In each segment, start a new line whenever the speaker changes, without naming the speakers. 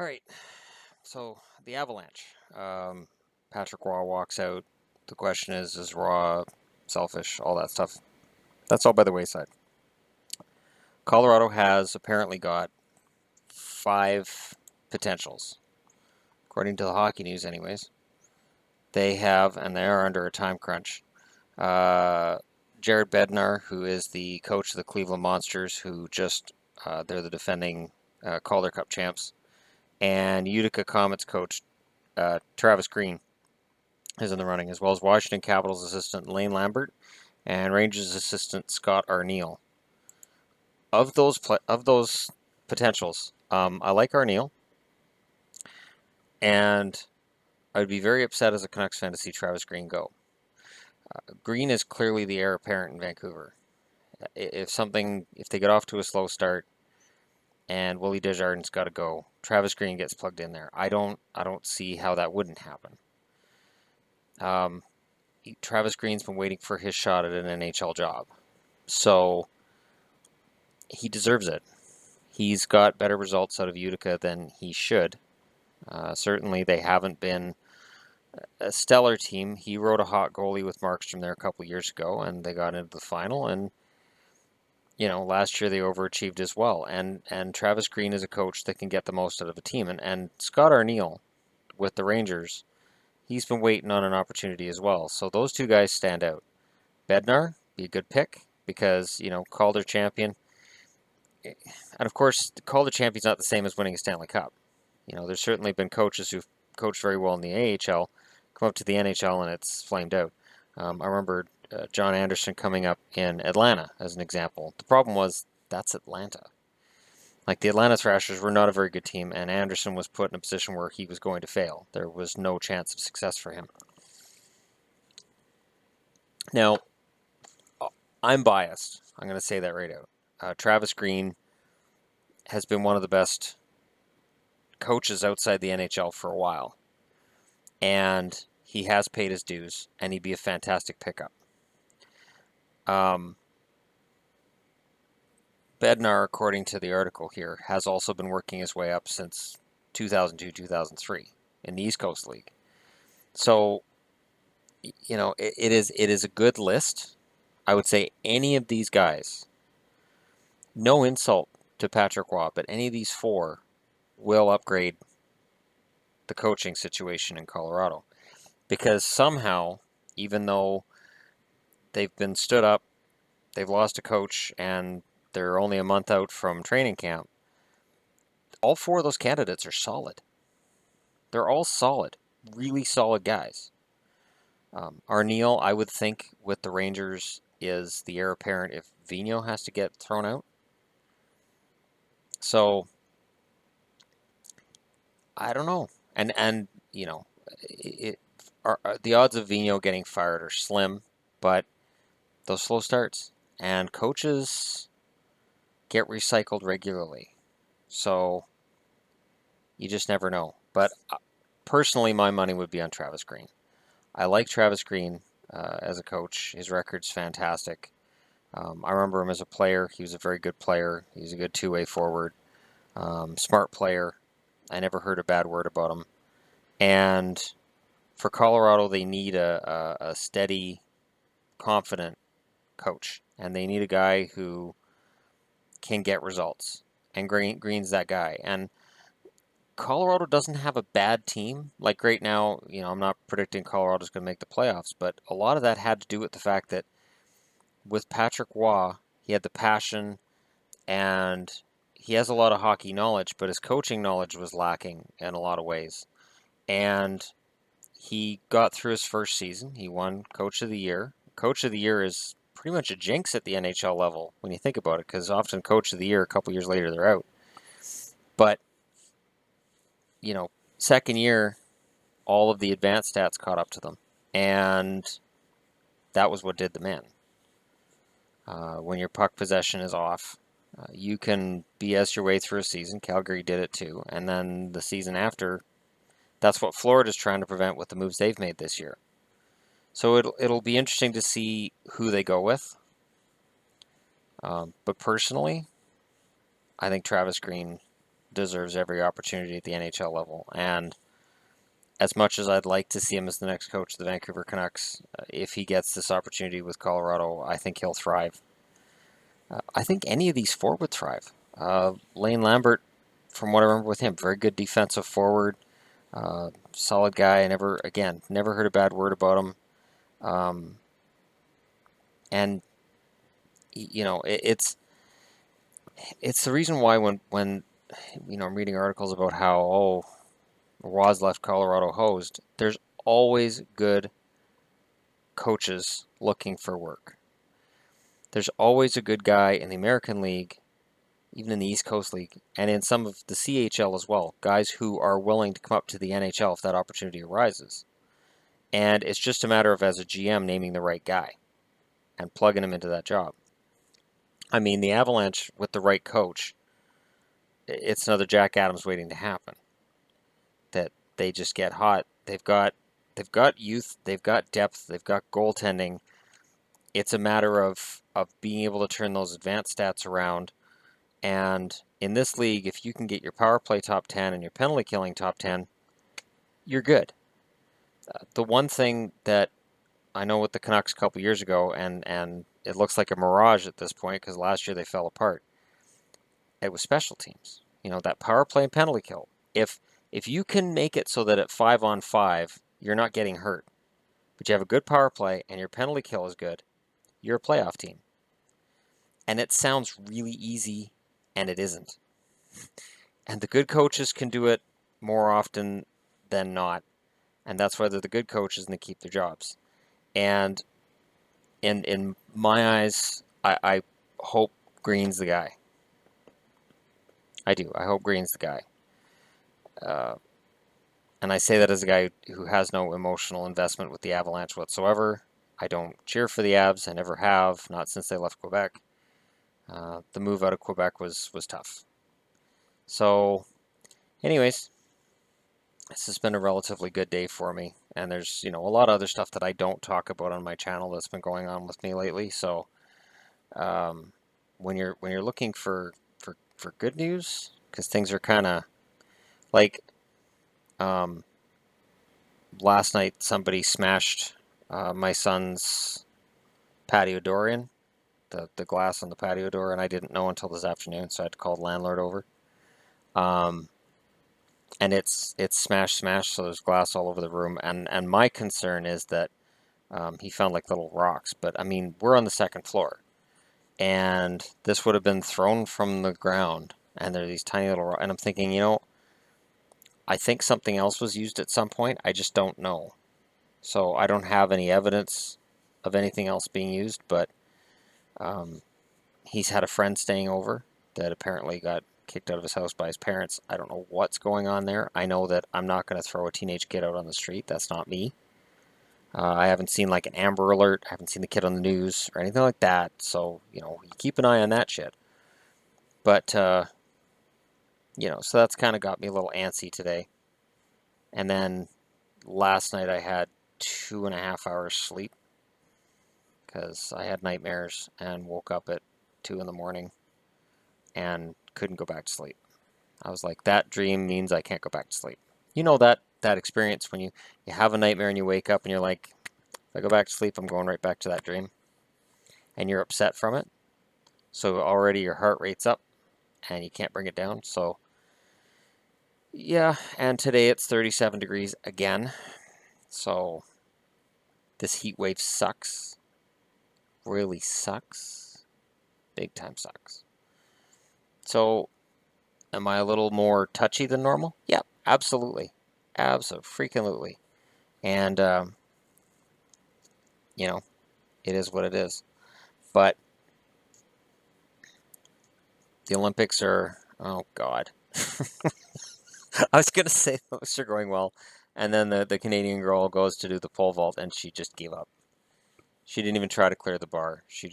All right, so the Avalanche. Patrick Roy walks out. The question is Roy selfish? All that stuff. That's all by the wayside. Colorado has apparently got 5 potentials, according to the Hockey News, anyways. They have, and they are under a time crunch. Jared Bednar, who is the coach of the Cleveland Monsters, who just they're the defending Calder Cup champs, and Utica Comets coach Travis Green is in the running, as well as Washington Capitals assistant Lane Lambert and Rangers assistant Scott Arniel. Of those potentials, I like Arniel, and I'd be very upset as a Canucks fan to see Travis Green go. Green is clearly the heir apparent in Vancouver. If they get off to a slow start and Willie Desjardins got to go, Travis Green gets plugged in there. I don't see how that wouldn't happen. Travis Green's been waiting for his shot at an NHL job, so he deserves it. He's got better results out of Utica than he should. Certainly, they haven't been a stellar team. He rode a hot goalie with Markstrom there a couple years ago, and they got into the final. And last year they overachieved as well. And Travis Green is a coach that can get the most out of a team. And Scott Arniel with the Rangers, he's been waiting on an opportunity as well. So those two guys stand out. Bednar, be a good pick because Calder champion. And of course, Calder champion's not the same as winning a Stanley Cup. There's certainly been coaches who've coached very well in the AHL, come up to the NHL and it's flamed out. I remember John Anderson coming up in Atlanta as an example. The problem was that's Atlanta. Like the Atlanta Thrashers were not a very good team, and Anderson was put in a position where he was going to fail. There was no chance of success for him. Now, I'm biased. I'm going to say that right out. Travis Green has been one of the best coaches outside the NHL for a while. And he has paid his dues, and he'd be a fantastic pickup. Bednar, according to the article here, has also been working his way up since 2002-2003 in the East Coast League. So, it is a good list. I would say any of these guys, no insult to Patrick Roy, but any of these 4 will upgrade the coaching situation in Colorado. Because somehow, even though they've been stood up, they've lost a coach, and they're only a month out from training camp, all 4 of those candidates are solid. They're all solid, really solid guys. Arniel, I would think, with the Rangers, is the heir apparent if Vigneault has to get thrown out. So, I don't know. And the odds of Vigneault getting fired are slim, but those slow starts. And coaches get recycled regularly. So, you just never know. But personally, my money would be on Travis Green. I like Travis Green as a coach. His record's fantastic. I remember him as a player. He was a very good player. He was a good two-way forward. Smart player. I never heard a bad word about him. And for Colorado, they need a steady, confident coach. And they need a guy who can get results. And Green's that guy. And Colorado doesn't have a bad team. Like right now, I'm not predicting Colorado's going to make the playoffs, but a lot of that had to do with the fact that with Patrick Roy, he had the passion and he has a lot of hockey knowledge, but his coaching knowledge was lacking in a lot of ways. And he got through his first season. He won Coach of the Year. Coach of the Year is pretty much a jinx at the NHL level when you think about it, because often Coach of the Year, a couple years later, they're out. But second year, all of the advanced stats caught up to them. And that was what did them in. When your puck possession is off, you can BS your way through a season. Calgary did it too. And then the season after, that's what Florida's trying to prevent with the moves they've made this year. So it'll be interesting to see who they go with. But personally, I think Travis Green deserves every opportunity at the NHL level. And as much as I'd like to see him as the next coach of the Vancouver Canucks, if he gets this opportunity with Colorado, I think he'll thrive. I think any of these four would thrive. Lane Lambert, from what I remember with him, very good defensive forward, solid guy. I never heard a bad word about him. And it's the reason why when I'm reading articles about how Roz left Colorado hosed, there's always good coaches looking for work. There's always a good guy in the American League, even in the East Coast League, and in some of the CHL as well, guys who are willing to come up to the NHL if that opportunity arises. And it's just a matter of, as a GM, naming the right guy and plugging him into that job. I mean, the Avalanche, with the right coach, it's another Jack Adams waiting to happen. That they just get hot. They've got youth, they've got depth, they've got goaltending. It's a matter of being able to turn those advanced stats around. And in this league, if you can get your power play top 10 and your penalty killing top 10, you're good. The one thing that I know with the Canucks a couple years ago, and it looks like a mirage at this point because last year they fell apart, it was special teams. That power play and penalty kill. If you can make it so that at 5-on-5, you're not getting hurt, but you have a good power play and your penalty kill is good, you're a playoff team. And it sounds really easy, and it isn't. And the good coaches can do it more often than not. And that's why they're the good coaches and they keep their jobs. And in my eyes, I hope Green's the guy. I do. I hope Green's the guy. And I say that as a guy who has no emotional investment with the Avalanche whatsoever. I don't cheer for the Avs. I never have, not since they left Quebec. The move out of Quebec was tough. So, anyways, this has been a relatively good day for me. And there's, a lot of other stuff that I don't talk about on my channel that's been going on with me lately. So, when you're looking for good news, because things are kind of like, last night somebody smashed my son's patio door in, the glass on the patio door, and I didn't know until this afternoon, so I had to call the landlord over. And it's smashed, so there's glass all over the room, and my concern is that he found like little rocks, but I mean, we're on the second floor, and this would have been thrown from the ground, and there are these tiny little rocks, and I'm thinking, I think something else was used at some point, I just don't know. So I don't have any evidence of anything else being used, but he's had a friend staying over that apparently got kicked out of his house by his parents. I don't know what's going on there. I know that I'm not going to throw a teenage kid out on the street. That's not me. I haven't seen like an Amber Alert. I haven't seen the kid on the news or anything like that. So, you keep an eye on that shit. But, so that's kind of got me a little antsy today. And then last night I had 2.5 hours sleep because I had nightmares and woke up at 2 in the morning and couldn't go back to sleep. I was like, that dream means I can't go back to sleep. That experience when you have a nightmare and you wake up and you're like, if I go back to sleep, I'm going right back to that dream. And you're upset from it. So already your heart rate's up and you can't bring it down. So yeah, and today it's 37 degrees again. So this heat wave sucks. Really sucks. Big time sucks. So am I a little more touchy than normal? Yeah, absolutely. Absolutely. And, it is what it is. But the Olympics are, oh God. I was going to say those are going well. And then the Canadian girl goes to do the pole vault and she just gave up. She didn't even try to clear the bar. She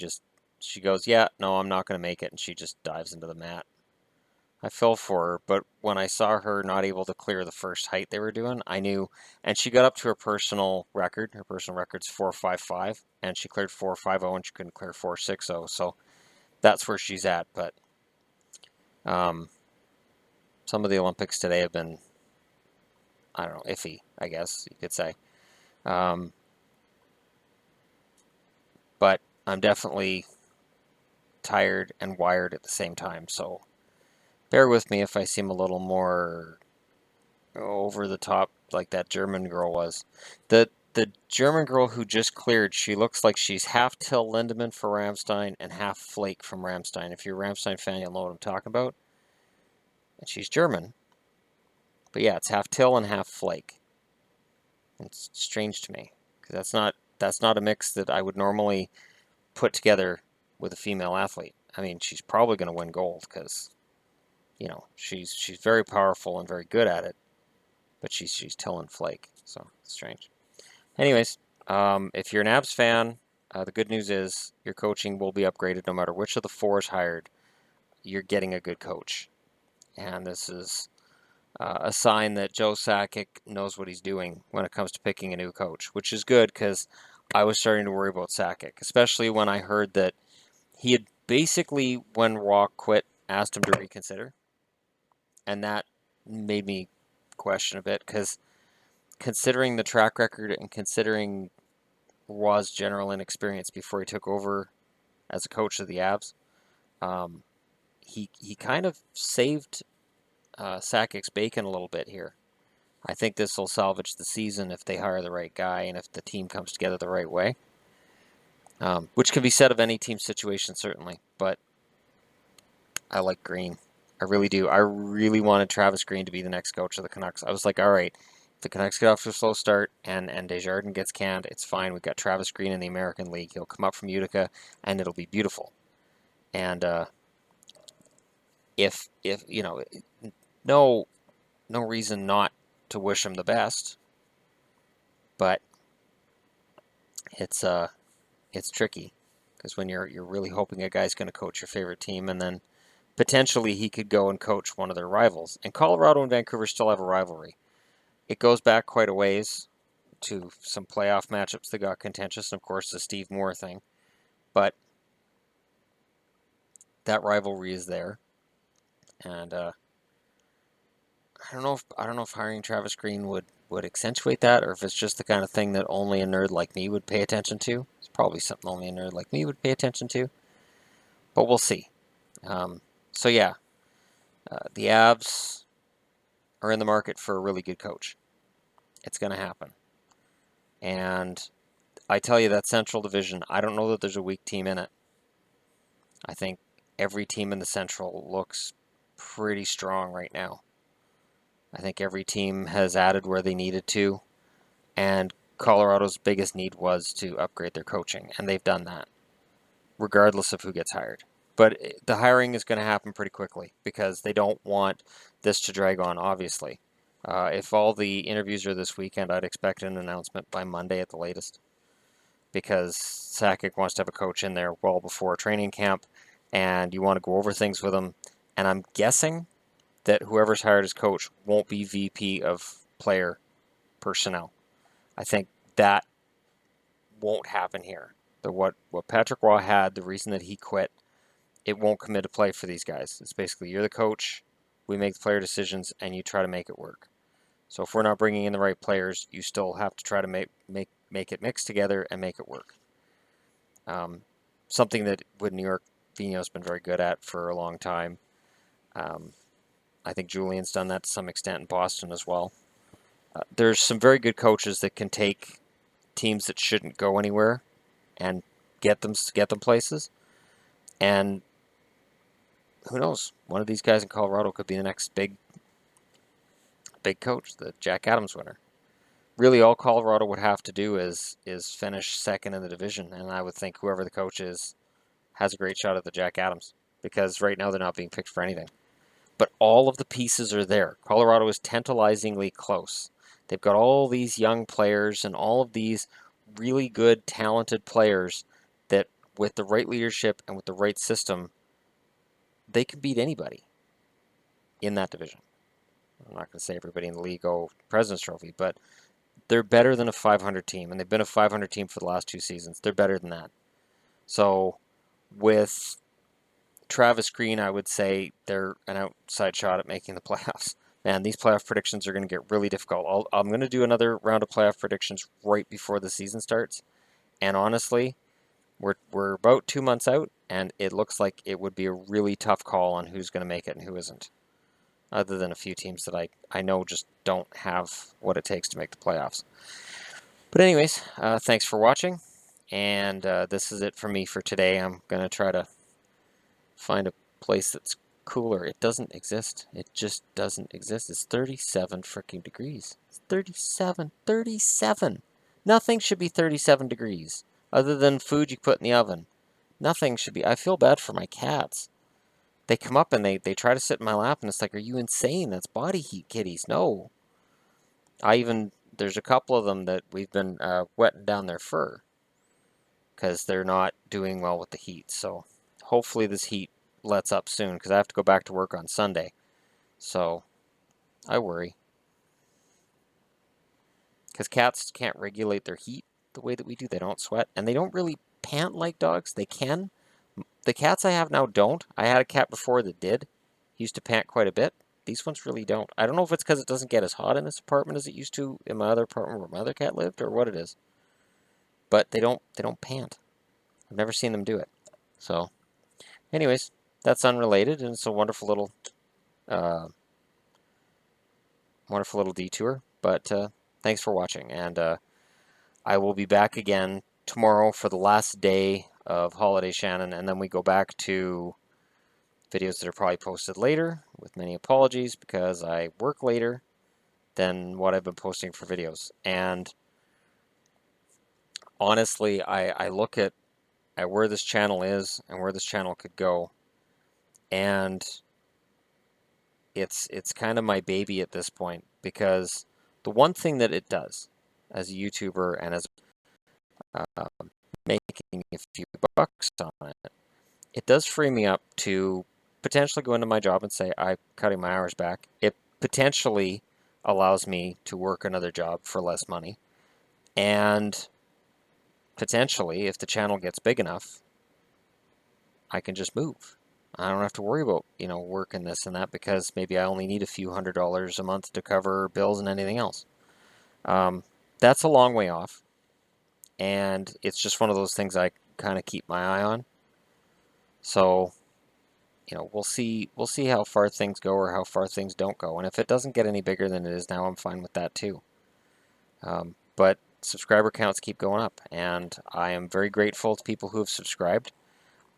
goes, yeah, no, I'm not going to make it. And she just dives into the mat. I fell for her, but when I saw her not able to clear the first height they were doing, I knew. And she got up to her personal record. Her personal record's 4.55, and she cleared 4.50, and she couldn't clear 4.60. So that's where she's at. But Some of the Olympics today have been, I don't know, iffy, I guess you could say. But I'm definitely tired and wired at the same time, so bear with me if I seem a little more over the top like that German girl was. The German girl who just cleared, she looks like she's half Till Lindemann for Ramstein and half Flake from Ramstein. If you're a Ramstein fan, you'll know what I'm talking about. And she's German. But yeah, it's half Till and half Flake. It's strange to me because that's not a mix that I would normally put together with a female athlete. I mean, she's probably going to win gold because she's very powerful and very good at it, but she's Till and Flake, so it's strange. Anyways, if you're an Abs fan, the good news is your coaching will be upgraded no matter which of the four is hired. You're getting a good coach, and this is a sign that Joe Sakic knows what he's doing when it comes to picking a new coach, which is good because I was starting to worry about Sakic, especially when I heard that he had basically, when Rock quit, asked him to reconsider, and that made me question a bit because considering the track record and considering Roy's general inexperience before he took over as a coach of the Abs, um, he kind of saved Sakic's bacon a little bit here. I think this will salvage the season if they hire the right guy and if the team comes together the right way, which can be said of any team situation, certainly. But I like Green. I really do. I really wanted Travis Green to be the next coach of the Canucks. I was like, all right, if the Canucks get off to a slow start and Desjardins gets canned, it's fine. We've got Travis Green in the American League. He'll come up from Utica, and it'll be beautiful. And if no reason not to wish him the best, but it's tricky because when you're really hoping a guy's going to coach your favorite team, and then potentially he could go and coach one of their rivals. And Colorado and Vancouver still have a rivalry. It goes back quite a ways to some playoff matchups that got contentious, and of course the Steve Moore thing. But that rivalry is there, and I don't know if hiring Travis Green would accentuate that, or if it's just the kind of thing that only a nerd like me would pay attention to. It's probably something only a nerd like me would pay attention to, but we'll see. So yeah, the Avs are in the market for a really good coach. It's going to happen, and I tell you, that Central Division, I don't know that there's a weak team in it. I think every team in the Central looks pretty strong right now. I think every team has added where they needed to, and Colorado's biggest need was to upgrade their coaching, and they've done that, regardless of who gets hired. But the hiring is going to happen pretty quickly because they don't want this to drag on, obviously. If all the interviews are this weekend, I'd expect an announcement by Monday at the latest, because Sakic wants to have a coach in there well before training camp, and you want to go over things with him. And I'm guessing that whoever's hired as coach won't be VP of player personnel. I think that won't happen here. What Patrick Roy had, the reason that he quit, it won't come into play for these guys. It's basically you're the coach, we make the player decisions, and you try to make it work. So if we're not bringing in the right players, you still have to try to make it mix together and make it work. Something that with New York, Vigneault's been very good at for a long time. I think Julian's done that to some extent in Boston as well. There's some very good coaches that can take teams that shouldn't go anywhere and get them places. And who knows? One of these guys in Colorado could be the next big coach, the Jack Adams winner. Really, all Colorado would have to do is finish second in the division, and I would think whoever the coach is has a great shot at the Jack Adams, because right now they're not being picked for anything. But all of the pieces are there. Colorado is tantalizingly close. They've got all these young players and all of these really good, talented players that, with the right leadership and with the right system, they can beat anybody in that division. I'm not going to say everybody in the league go President's Trophy, but they're better than a 500 team, and they've been a 500 team for the last 2 seasons. They're better than that. So with Travis Green, I would say they're an outside shot at making the playoffs. Man, these playoff predictions are going to get really difficult. I'm going to do another round of playoff predictions right before the season starts. And honestly, we're about 2 months out, and it looks like it would be a really tough call on who's going to make it and who isn't. Other than a few teams that I know just don't have what it takes to make the playoffs. But anyways, thanks for watching. And this is it for me for today. I'm going to try to find a place that's cooler. It doesn't exist. It just doesn't exist. It's 37 freaking degrees. It's 37. 37. Nothing should be 37 degrees other than food you put in the oven. Nothing should be. I feel bad for my cats. They come up and they try to sit in my lap, and it's like, are you insane? That's body heat, kitties. No. There's a couple of them that we've been wetting down their fur because they're not doing well with the heat. So hopefully this heat lets up soon because I have to go back to work on Sunday. So I worry. Because cats can't regulate their heat the way that we do. They don't sweat, and they don't really pant like dogs. They can. The cats I have now don't. I had a cat before that did. He used to pant quite a bit. These ones really don't. I don't know if it's because it doesn't get as hot in this apartment as it used to in my other apartment where my other cat lived, or what it is. But they don't pant. I've never seen them do it. So, anyways, that's unrelated, and it's a wonderful little detour. But thanks for watching, and I will be back again tomorrow for the last day of Holiday Shannon, and then we go back to videos that are probably posted later, with many apologies, because I work later than what I've been posting for videos. And honestly, I look at where this channel is and where this channel could go, and it's kind of my baby at this point, because the one thing that it does as a YouTuber and as making a few bucks on it, it does free me up to potentially go into my job and say, I'm cutting my hours back. It potentially allows me to work another job for less money. And potentially, if the channel gets big enough, I can just move. I don't have to worry about, working this and that, because maybe I only need a few $100s a month to cover bills and anything else. That's a long way off. And it's just one of those things I kind of keep my eye on. So, we'll see how far things go or how far things don't go. And if it doesn't get any bigger than it is now, I'm fine with that too. But subscriber counts keep going up, and I am very grateful to people who have subscribed.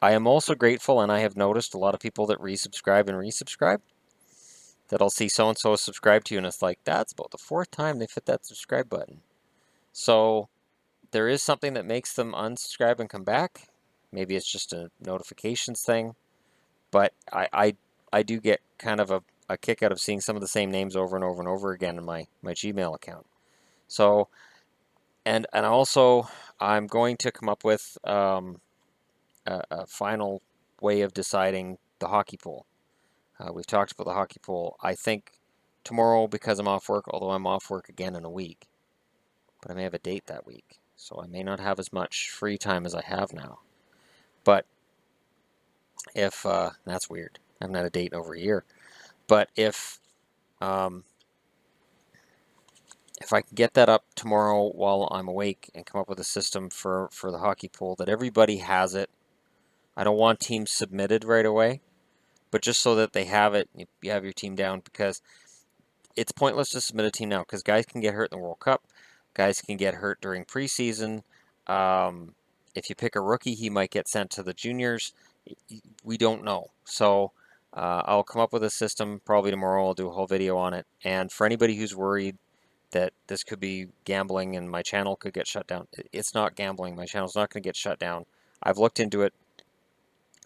I am also grateful, and I have noticed a lot of people that resubscribe and resubscribe, that I'll see so-and-so subscribe to you, and it's like, that's about the 4th time they've hit that subscribe button. So there is something that makes them unsubscribe and come back. Maybe it's just a notifications thing. But I do get kind of a kick out of seeing some of the same names over and over and over again in my Gmail account. So, and also, I'm going to come up with a final way of deciding the hockey pool. We've talked about the hockey pool. I think tomorrow, because I'm off work, although I'm off work again in a week, but I may have a date that week, so I may not have as much free time as I have now. But if that's weird, I haven't had a date in over a year. But if I can get that up tomorrow while I'm awake and come up with a system for the hockey pool that everybody has it. I don't want teams submitted right away, but just so that they have it, you have your team down, because it's pointless to submit a team now, because guys can get hurt in the World Cup. Guys can get hurt during preseason. If you pick a rookie, he might get sent to the juniors. We don't know. So I'll come up with a system probably tomorrow. I'll do a whole video on it. And for anybody who's worried that this could be gambling and my channel could get shut down, it's not gambling. My channel's not going to get shut down. I've looked into it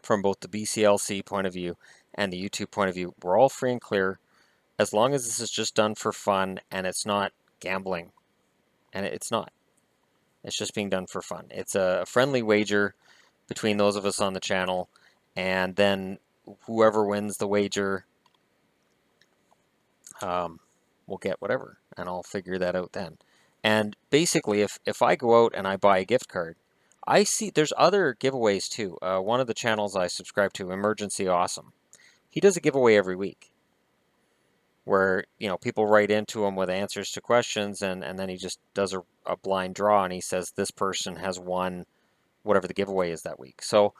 from both the BCLC point of view and the YouTube point of view. We're all free and clear as long as this is just done for fun and it's not gambling. And it's not. It's just being done for fun. It's a friendly wager between those of us on the channel, and then whoever wins the wager will get whatever, and I'll figure that out then. And basically, if I go out and I buy a gift card, I see there's other giveaways too. One of the channels I subscribe to, Emergency Awesome, he does a giveaway every week where, people write into him with answers to questions, and then he just does a blind draw, and he says this person has won whatever the giveaway is that week. So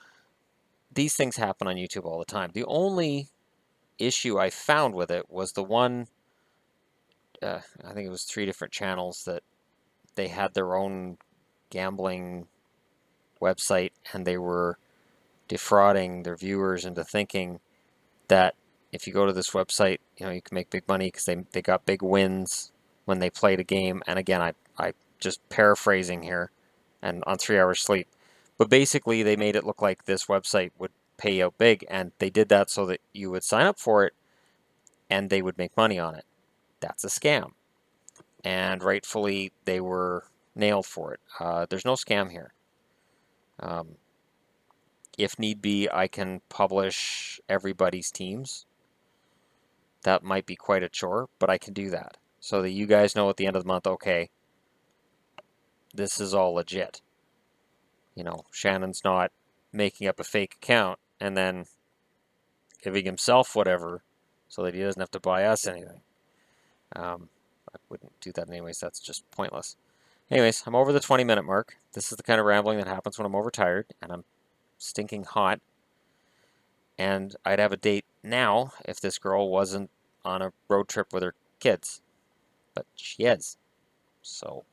these things happen on YouTube all the time. The only issue I found with it was the one, I think it was 3 different channels that they had their own gambling website, and they were defrauding their viewers into thinking that if you go to this website, you can make big money because they got big wins when they played a game. And again, I just paraphrasing here and on 3 hours sleep. But basically, they made it look like this website would pay out big, and they did that so that you would sign up for it and they would make money on it. That's a scam. And rightfully, they were nailed for it. There's no scam here. If need be, I can publish everybody's teams. That might be quite a chore, but I can do that so that you guys know at the end of the month, okay, this is all legit. Shannon's not making up a fake account and then giving himself whatever so that he doesn't have to buy us anything. I wouldn't do that anyways. That's just pointless. Anyways, I'm over the 20-minute mark. This is the kind of rambling that happens when I'm overtired and I'm stinking hot. And I'd have a date now if this girl wasn't on a road trip with her kids. But she is. So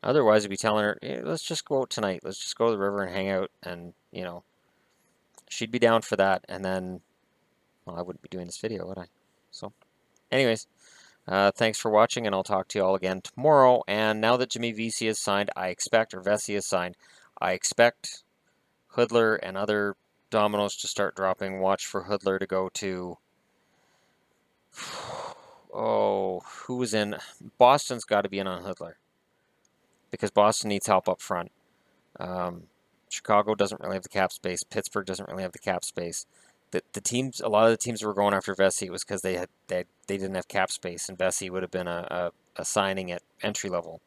otherwise, I'd be telling her, hey, let's just go out tonight. Let's just go to the river and hang out. And, she'd be down for that. And then, well, I wouldn't be doing this video, would I? So anyways, thanks for watching, and I'll talk to you all again tomorrow. And now that Jimmy Vesey is signed, Vesey is signed, I expect Hoodler and other dominoes to start dropping. Watch for Hoodler to go to, who was in? Boston's got to be in on Hoodler because Boston needs help up front. Chicago doesn't really have the cap space. Pittsburgh doesn't really have the cap space. The teams, a lot of the teams that were going after Vesey was because they didn't have cap space, and Vesey would have been a signing at entry level.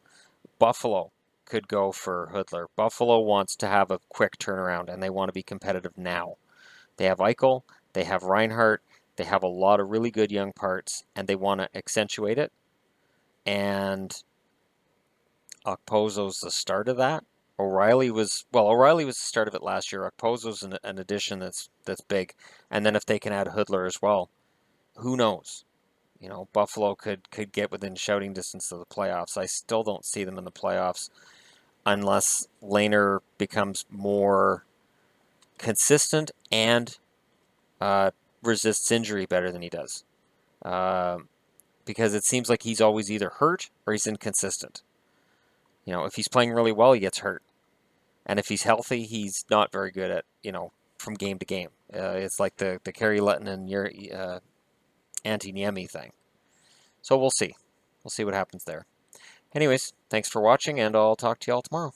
Buffalo could go for Hoodler. Buffalo wants to have a quick turnaround, and they want to be competitive now. They have Eichel, they have Reinhart, they have a lot of really good young parts, and they want to accentuate it. And Okposo's the start of that. O'Reilly was the start of it last year. Okposo's an addition that's big. And then if they can add Hoodler as well, who knows? Buffalo could get within shouting distance of the playoffs. I still don't see them in the playoffs unless Lehner becomes more consistent and resists injury better than he does. Because it seems like he's always either hurt or he's inconsistent. If he's playing really well, he gets hurt. And if he's healthy, he's not very good at, from game to game. It's like the Kerry Letton and your Antti Niemi thing. So we'll see. We'll see what happens there. Anyways, thanks for watching, and I'll talk to you all tomorrow.